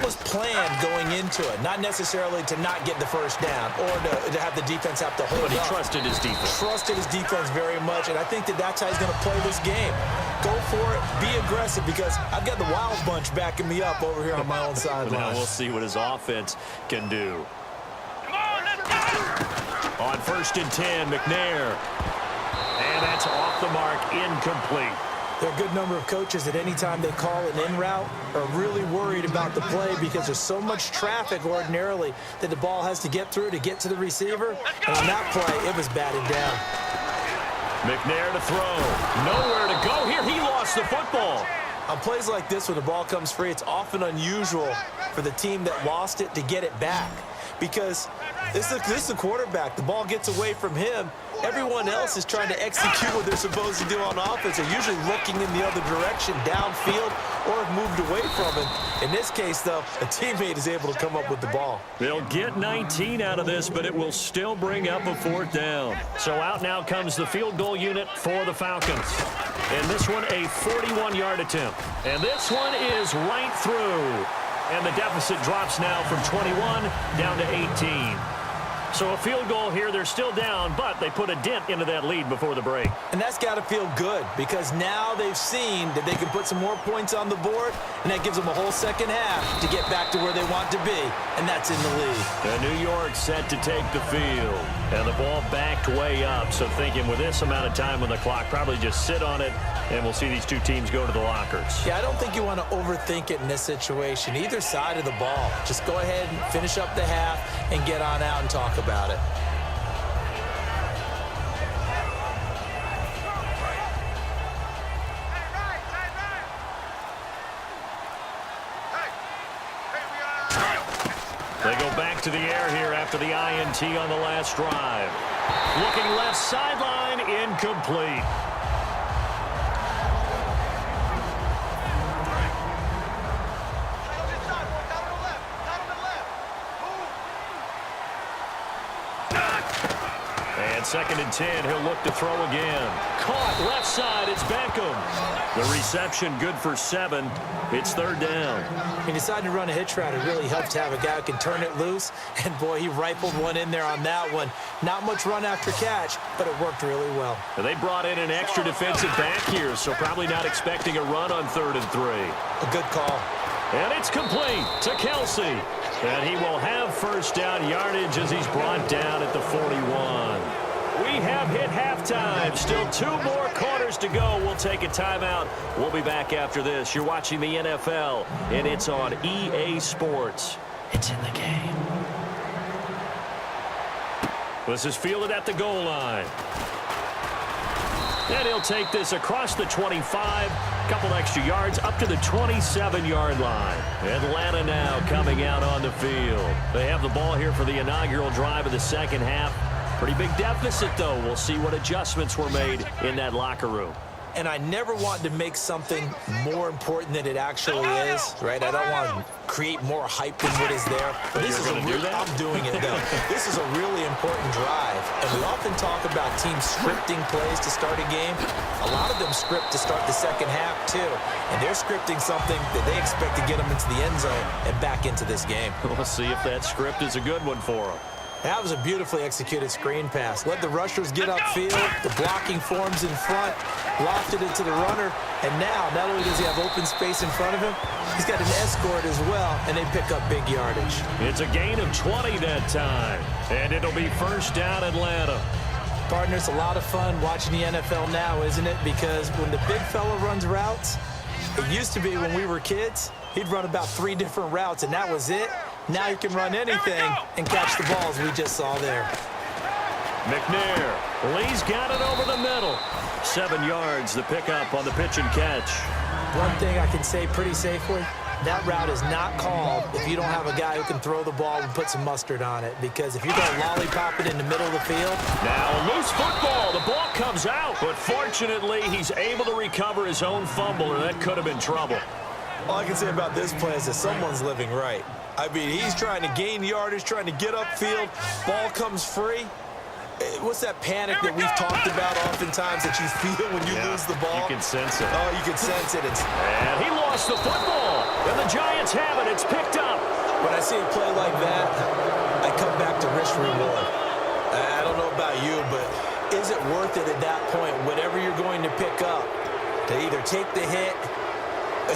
was planned going into it, not necessarily to not get the first down or to have the defense have to hold But he up. trusted his defense. Trusted his defense very much, and I think that's how he's going to play this game. Go for it, be aggressive, because I've got the Wild Bunch backing me up over here on my own sideline. Now we'll see what his offense can do. On 1st and 10, McNair. And that's off the mark, incomplete. There are a good number of coaches that any time they call an in route are really worried about the play because there's so much traffic ordinarily that the ball has to get through to get to the receiver. And on that play, it was batted down. McNair to throw. Nowhere to go here. He lost the football. On plays like this where the ball comes free, it's often unusual for the team that lost it to get it back because this is the quarterback. The ball gets away from him. Everyone else is trying to execute what they're supposed to do on offense. They're usually looking in the other direction, downfield, or have moved away from him. In this case, though, a teammate is able to come up with the ball. They'll get 19 out of this, but it will still bring up a 4th down. So out now comes the field goal unit for the Falcons. And this one, a 41-yard attempt. And this one is right through. And the deficit drops now from 21 down to 18. So a field goal here, they're still down, but they put a dent into that lead before the break. And that's got to feel good because now they've seen that they can put some more points on the board, and that gives them a whole second half to get back to where they want to be, and that's in the lead. And New York set to take the field, and the ball backed way up. So thinking with this amount of time on the clock, probably just sit on it, and we'll see these two teams go to the lockers. Yeah, I don't think you want to overthink it in this situation. Either side of the ball. Just go ahead and finish up the half and get on out and talk about it. They go back to the air here after the INT on the last drive. Looking left sideline, incomplete. And 2nd and 10, he'll look to throw again. Caught left side, it's Beckham. The reception good for 7. It's 3rd down. He decided to run a hitch route. It really helps to have a guy who can turn it loose. And, boy, he rifled one in there on that one. Not much run after catch, but it worked really well. And they brought in an extra defensive back here, so probably not expecting a run on 3rd and 3. A good call. And it's complete to Kelsey. And he will have 1st down yardage as he's brought down at the 41. We have hit halftime. Still 2 more quarters to go. We'll take a timeout. We'll be back after this. You're watching the NFL, and it's on EA Sports. It's in the game. This is fielded at the goal line. And he'll take this across the 25. Couple extra yards up to the 27-yard line. Atlanta now coming out on the field. They have the ball here for the inaugural drive of the 2nd half. Pretty big deficit, though. We'll see what adjustments were made in that locker room. And I never want to make something more important than it actually is, right? I don't want to create more hype than what is there. But this is I'm doing it, though. This is a really important drive. And we often talk about teams scripting plays to start a game. A lot of them script to start the 2nd half, too. And they're scripting something that they expect to get them into the end zone and back into this game. We'll see if that script is a good one for them. That was a beautifully executed screen pass. Let the rushers get upfield. The blocking forms in front. Lofted it to the runner. And now, not only does he have open space in front of him, he's got an escort as well, and they pick up big yardage. It's a gain of 20 that time. And it'll be 1st down Atlanta. Partner, it's a lot of fun watching the NFL now, isn't it? Because when the big fella runs routes, it used to be when we were kids, he'd run about 3 different routes, and that was it. Now he can run anything and catch the balls we just saw there. McNair. Lee's got it over the middle. 7 yards, the pickup on the pitch and catch. One thing I can say pretty safely, that route is not called if you don't have a guy who can throw the ball and put some mustard on it. Because if you're going to lollipop it in the middle of the field. Now a loose football. The ball comes out. But fortunately, he's able to recover his own fumble, or that could have been trouble. All I can say about this play is that someone's living right. I mean, he's trying to gain yardage, trying to get upfield. Ball comes free. What's that panic that we've talked about oftentimes that you feel when you lose the ball? You can sense it. Oh, you can sense it. And he lost the football. And the Giants have it. It's picked up. When I see a play like that, I come back to risk reward. I don't know about you, but is it worth it at that point, whatever you're going to pick up, to either take the hit,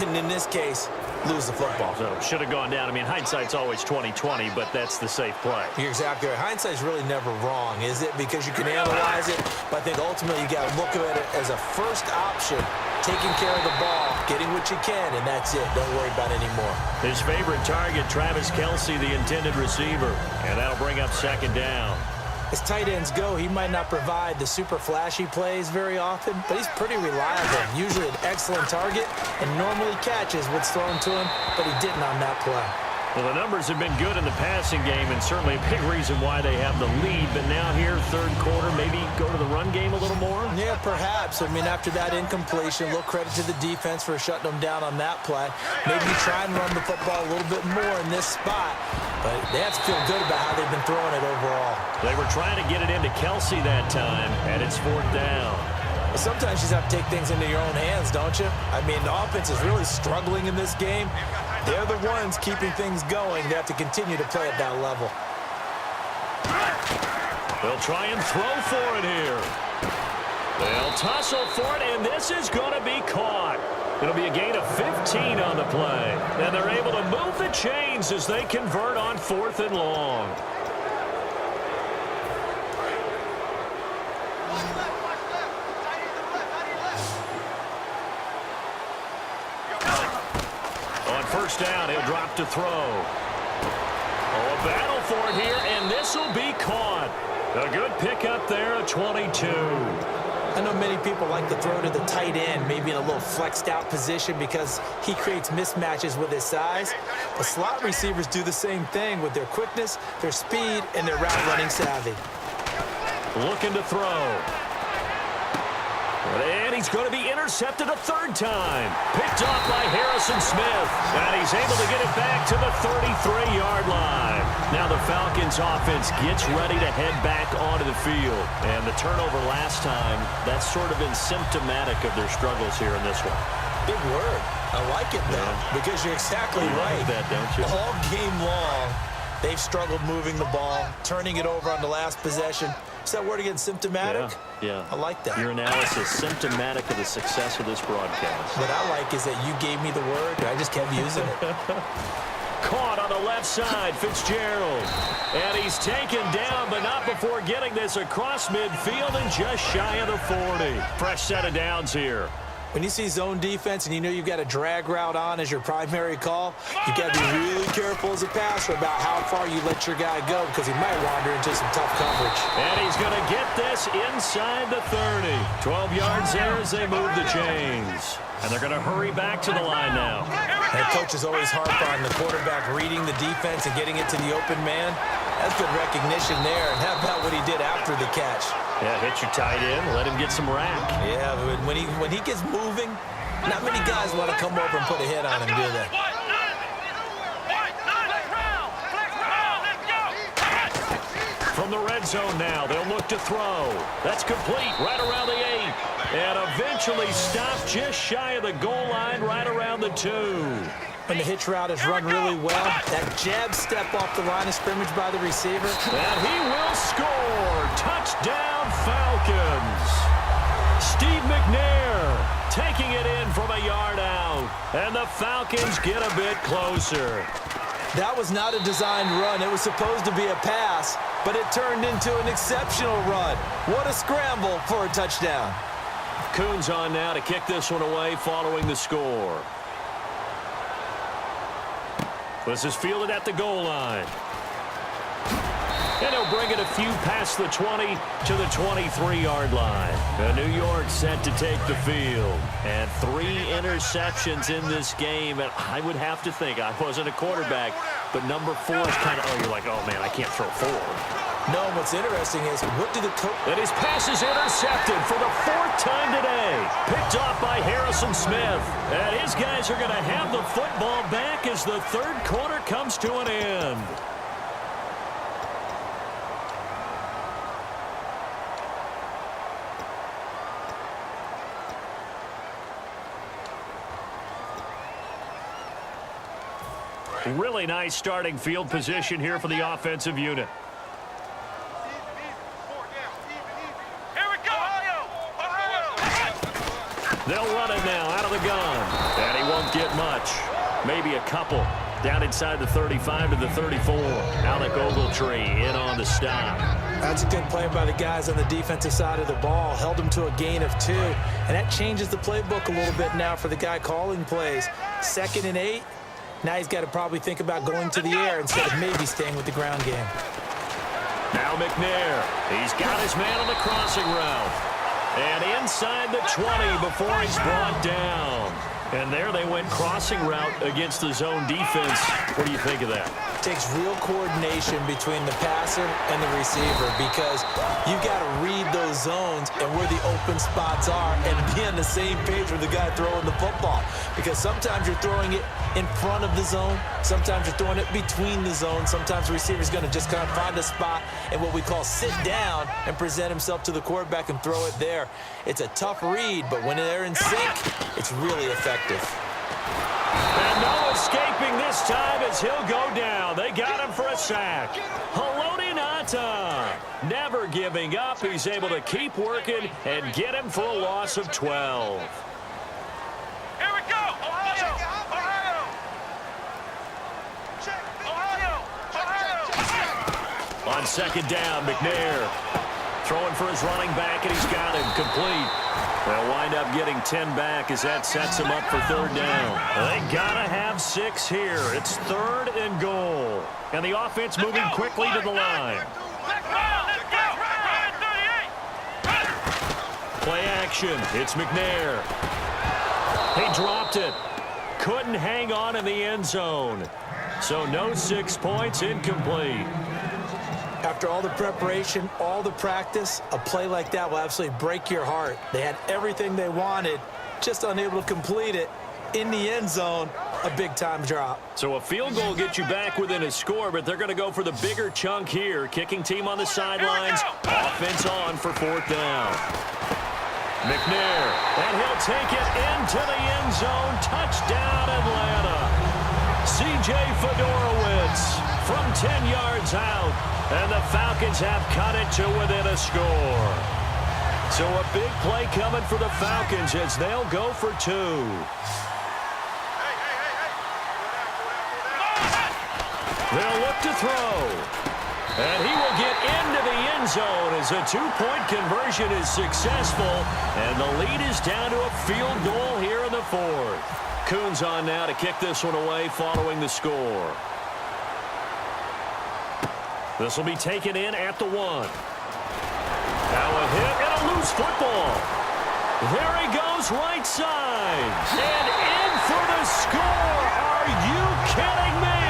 and in this case, lose the football? So should have gone down. I mean, hindsight's always 20/20, but that's the safe play. You're exactly right. Hindsight's really never wrong, is it? Because you can analyze it, but I think ultimately you got to look at it as a first option, taking care of the ball, getting what you can, and that's it. Don't worry about it anymore. His favorite target, Travis Kelce, the intended receiver, and that'll bring up second down. As tight ends go, he might not provide the super flashy plays very often, but he's pretty reliable. Usually an excellent target and normally catches what's thrown to him, but he didn't on that play. Well, the numbers have been good in the passing game and certainly a big reason why they have the lead. But now here, third quarter, maybe go to the run game a little more? Yeah, perhaps. I mean, after that incompletion, a little credit to the defense for shutting them down on that play. Maybe you try and run the football a little bit more in this spot. But they have to feel good about how they've been throwing it overall. They were trying to get it into Kelce that time, and it's fourth down. Sometimes you just have to take things into your own hands, don't you? I mean, the offense is really struggling in this game. They're the ones keeping things going. They have to continue to play at that level. They'll try and throw for it here. They'll tussle for it, and this is going to be caught. It'll be a gain of 15 on the play. And they're able to move the chains as they convert on 4th and long. On first down, he'll drop to throw. Oh, a battle for it here, and this will be caught. A good pickup there, a 22. I know many people like to throw to the tight end, maybe in a little flexed out position because he creates mismatches with his size. The slot receivers do the same thing with their quickness, their speed, and their route running savvy. Looking to throw. And he's going to be intercepted a third time. Picked off by Harrison Smith. And he's able to get it back to the 33-yard line. Now the Falcons offense gets ready to head back onto the field. And the turnover last time, that's sort of been symptomatic of their struggles here in this one. Big word. I like it, though, because you're exactly right. You like that, don't you? All game long, they've struggled moving the ball, turning it over on the last possession. Is that word again, symptomatic? Yeah. I like that. Your analysis, symptomatic of the success of this broadcast. What I like is that you gave me the word, and I just kept using it. Caught on the left side, Fitzgerald. And he's taken down, but not before getting this across midfield and just shy of the 40. Fresh set of downs here. When you see zone defense and you know you've got a drag route on as your primary call, you've got to be really careful as a passer about how far you let your guy go because he might wander into some tough coverage. And he's going to get this inside the 30. 12 yards there as they move the chains. And they're going to hurry back to the line now. Head coaches always harp on the quarterback reading the defense and getting it to the open man. That's good recognition there. And how about what he did after the catch? Yeah, hit your tight end, let him get some rack. Yeah, when he gets moving, not many guys want to come over and put a hit on him, do they? From the red zone now, they'll look to throw. That's complete right around the 8. And eventually stopped just shy of the goal line right around the 2. When the hitch route is run really well, that jab step off the line of scrimmage by the receiver. And he will score. Touchdown, Falcons. Steve McNair taking it in from a yard out. And the Falcons get a bit closer. That was not a designed run. It was supposed to be a pass, but it turned into an exceptional run. What a scramble for a touchdown. Coons on now to kick this one away following the score. This is fielded at the goal line. And he'll bring it a few past the 20 to the 23-yard line. And New York set to take the field. And 3 interceptions in this game. And I would have to think, I wasn't a quarterback, but number 4 is kind of, you're like, oh, man, I can't throw 4. No, what's interesting is, what do the coach... And his pass is intercepted for the 4th time today. Picked off by Harrison Smith. And his guys are going to have the football back as the third quarter comes to an end. Really nice starting field position here for the offensive unit. They'll run it now out of the gun. And he won't get much. Maybe a couple. Down inside the 35 to the 34. Alec Ogletree in on the stop. That's a good play by the guys on the defensive side of the ball. Held them to a gain of 2. And that changes the playbook a little bit now for the guy calling plays. 2nd and 8. Now he's got to probably think about going to the air instead of maybe staying with the ground game. Now McNair. He's got his man on the crossing route. And inside the 20 before he's brought down. And there they went crossing route against the zone defense. What do you think of that? Takes real coordination between the passer and the receiver because you've got to read those zones and where the open spots are and be on the same page with the guy throwing the football. Because sometimes you're throwing it in front of the zone. Sometimes you're throwing it between the zones. Sometimes the receiver's going to just kind of find a spot and what we call sit down and present himself to the quarterback and throw it there. It's a tough read, but when they're in sync, it's really effective. And no escaping this time as he'll go down. They got him for a sack. Haloti Ngata never giving up. He's able to keep working and get him for a loss of 12. Here we go! Ohio! Ohio! Ohio! On 2nd down, McNair throwing for his running back, and he's got him complete. They'll wind up getting 10 back as that sets him up for 3rd down. They got to have 6 here. It's 3rd and goal. And the offense moving quickly to the line. Let's go! Ryan 38! Play action. It's McNair. He dropped it. Couldn't hang on in the end zone. So no 6 points, incomplete. After all the preparation, all the practice, a play like that will absolutely break your heart. They had everything they wanted, just unable to complete it. In the end zone, a big-time drop. So a field goal gets you back within a score, but they're going to go for the bigger chunk here. Kicking team on the sidelines. Offense on for 4th down. McNair, and he'll take it into the end zone. Touchdown, Atlanta. C.J. Fedorowicz from 10 yards out. And the Falcons have cut it to within a score. So a big play coming for the Falcons as they'll go for 2. They'll look to throw. And he will get into the end zone as a 2-point conversion is successful. And the lead is down to a field goal here in the 4th. Coons on now to kick this one away following the score. This will be taken in at the 1. Now a hit and a loose football. There he goes right side. And in for the score. Are you kidding me?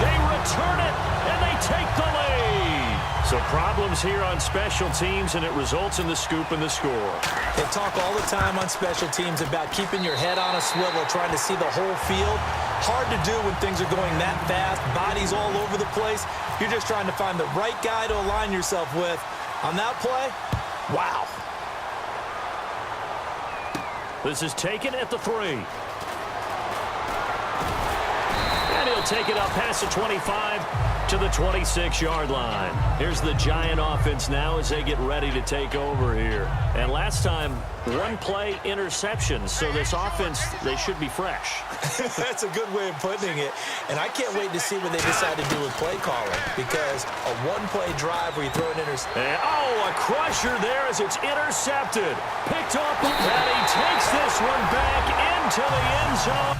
They return it and they take the lead. So problems here on special teams, and it results in the scoop and the score. They talk all the time on special teams about keeping your head on a swivel, trying to see the whole field. Hard to do when things are going that fast, bodies all over the place. You're just trying to find the right guy to align yourself with. On that play, wow. This is taken at the 3. And he'll take it up past the 25 to the 26-yard line. Here's the Giant offense now as they get ready to take over here. And last time, 1-play interception. So this offense, they should be fresh. That's a good way of putting it. And I can't wait to see what they decide to do with play calling, because a 1-play drive where you throw an interception. Oh, a crusher there as it's intercepted. Picked up, and he takes this one back into the end zone.